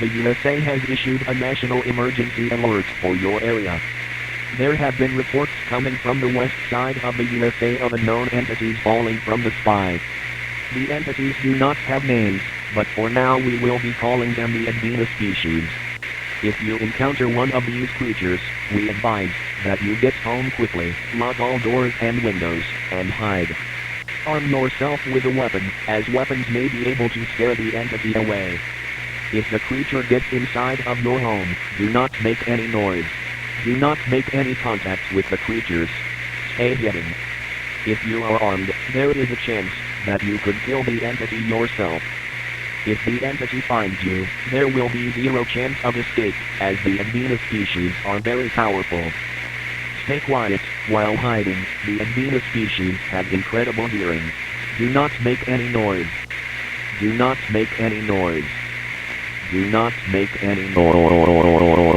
the USA has issued a national emergency alert for your area. There have been reports coming from the west side of the USA of unknown entities falling from the sky. The entities do not have names, but for now we will be calling them the Advena species. If you encounter one of these creatures, we advise that you get home quickly, lock all doors and windows, and hide. Arm yourself with a weapon, as weapons may be able to scare the entity away. If the creature gets inside of your home, do not make any noise. Do not make any contact with the creatures. Stay hidden. If you are armed, there is a chance that you could kill the entity yourself. If the entity finds you, there will be zero chance of escape, as the Advena species are very powerful. Stay quiet while hiding. The Advena species have incredible hearing. Do not make any noise. Do not make any noise. Do not make any noise.